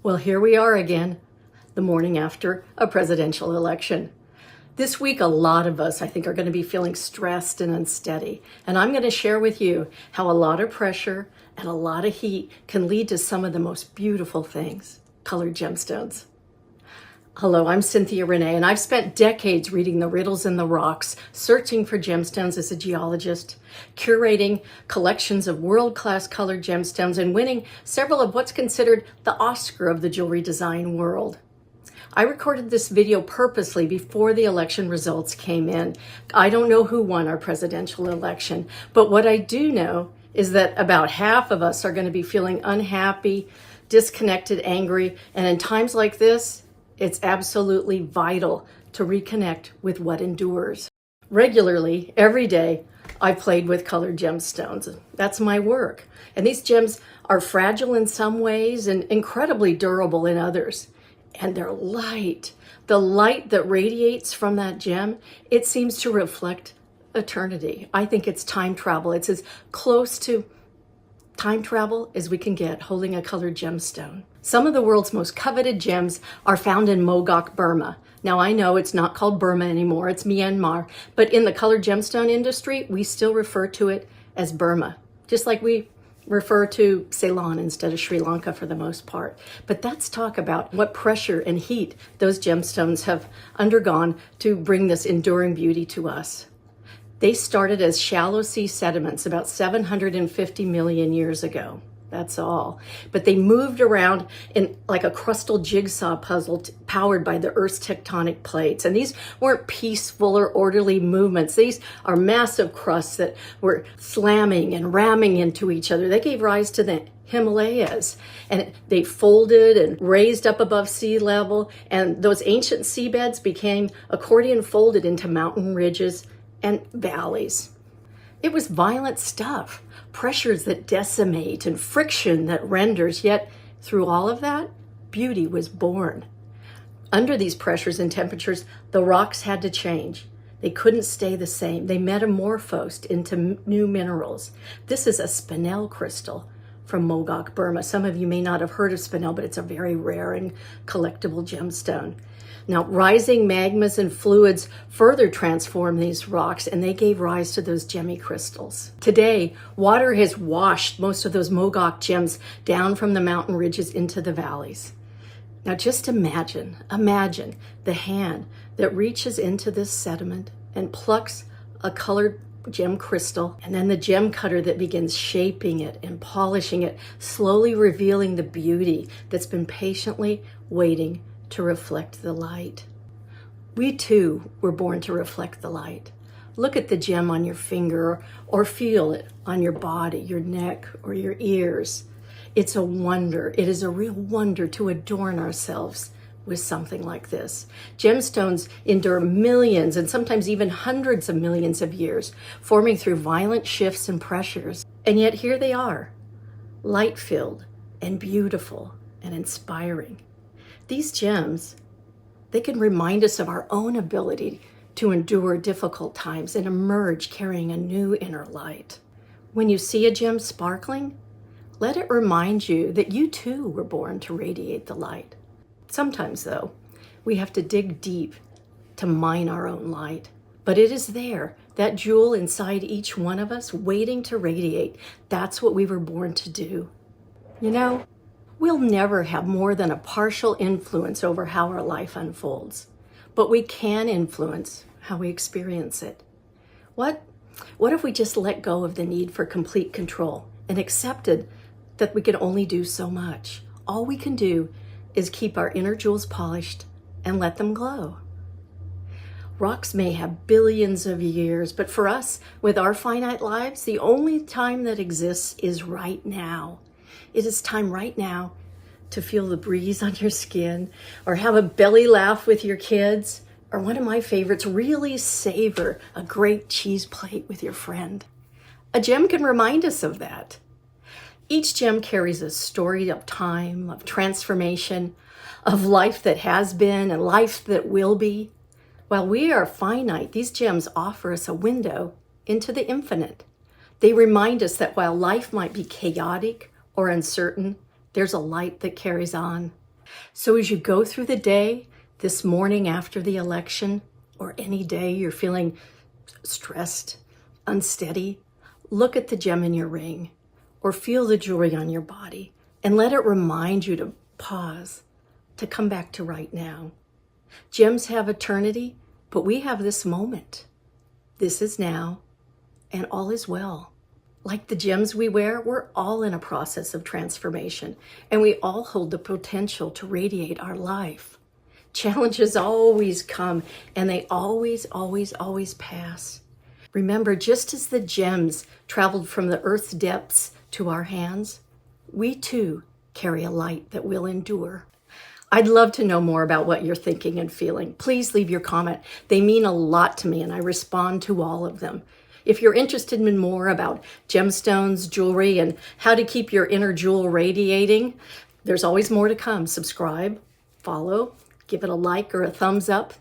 Well, here we are again, the morning after a presidential election. This week, a lot of us, I think, are going to be feeling stressed and unsteady. And I'm going to share with you how a lot of pressure and a lot of heat can lead to some of the most beautiful things, colored gemstones. Hello, I'm Cynthia Renee, and I've spent decades reading the riddles in the rocks, searching for gemstones as a geologist, curating collections of world-class colored gemstones, and winning several of what's considered the Oscar of the jewelry design world. I recorded this video purposely before the election results came in. I don't know who won our presidential election, but what I do know is that about half of us are going to be feeling unhappy, disconnected, angry, and in times like this, it's absolutely vital to reconnect with what endures. Regularly, every day, I've played with colored gemstones. That's my work. And these gems are fragile in some ways and incredibly durable in others. And they're light. The light that radiates from that gem, it seems to reflect eternity. I think it's time travel. It's as close to time travel as we can get holding a colored gemstone. Some of the world's most coveted gems are found in Mogok, Burma. Now I know it's not called Burma anymore, it's Myanmar, but in the colored gemstone industry, we still refer to it as Burma, just like we refer to Ceylon instead of Sri Lanka for the most part. But let's talk about what pressure and heat those gemstones have undergone to bring this enduring beauty to us. They started as shallow sea sediments about 750 million years ago. That's all. But they moved around in like a crustal jigsaw puzzle powered by the Earth's tectonic plates. And these weren't peaceful or orderly movements. These are massive crusts that were slamming and ramming into each other. They gave rise to the Himalayas, and they folded and raised up above sea level. And those ancient seabeds became accordion folded into mountain ridges and valleys. It was violent stuff, pressures that decimate and friction that renders, yet through all of that, beauty was born. Under these pressures and temperatures, the rocks had to change. They couldn't stay the same. They metamorphosed into new minerals. This is a spinel crystal from Mogok, Burma. Some of you may not have heard of spinel, but it's a very rare and collectible gemstone. Now, rising magmas and fluids further transformed these rocks, and they gave rise to those gemmy crystals. Today, water has washed most of those Mogok gems down from the mountain ridges into the valleys. Now, just imagine the hand that reaches into this sediment and plucks a colored gem crystal, and then the gem cutter that begins shaping it and polishing it, slowly revealing the beauty that's been patiently waiting to reflect the light. We too were born to reflect the light. Look at the gem on your finger or feel it on your body, your neck, or your ears. It's a wonder. It is a real wonder to adorn ourselves with something like this. Gemstones endure millions and sometimes even hundreds of millions of years, forming through violent shifts and pressures. And yet here they are, light-filled and beautiful and inspiring. These gems, they can remind us of our own ability to endure difficult times and emerge carrying a new inner light. When you see a gem sparkling, let it remind you that you too were born to radiate the light. Sometimes, though, we have to dig deep to mine our own light. But it is there, that jewel inside each one of us, waiting to radiate. That's what we were born to do. You know, we'll never have more than a partial influence over how our life unfolds, but we can influence how we experience it. What if we just let go of the need for complete control and accepted that we can only do so much? All we can do is keep our inner jewels polished and let them glow. Rocks may have billions of years, but for us, with our finite lives, the only time that exists is right now. It is time right now to feel the breeze on your skin, or have a belly laugh with your kids, or one of my favorites, really savor a great cheese plate with your friend. A gem can remind us of that. Each gem carries a story of time, of transformation, of life that has been and life that will be. While we are finite, these gems offer us a window into the infinite. They remind us that while life might be chaotic or uncertain, there's a light that carries on. So as you go through the day, this morning after the election, or any day you're feeling stressed, unsteady, look at the gem in your ring or feel the jewelry on your body and let it remind you to pause, to come back to right now. Gems have eternity, but we have this moment. This is now, and all is well. Like the gems we wear, we're all in a process of transformation, and we all hold the potential to radiate our life. Challenges always come, and they always, always, always pass. Remember, just as the gems traveled from the earth's depths to our hands, we too carry a light that will endure. I'd love to know more about what you're thinking and feeling. Please leave your comment. They mean a lot to me, and I respond to all of them. If you're interested in more about gemstones, jewelry, and how to keep your inner jewel radiating, there's always more to come. Subscribe, follow, give it a like or a thumbs up.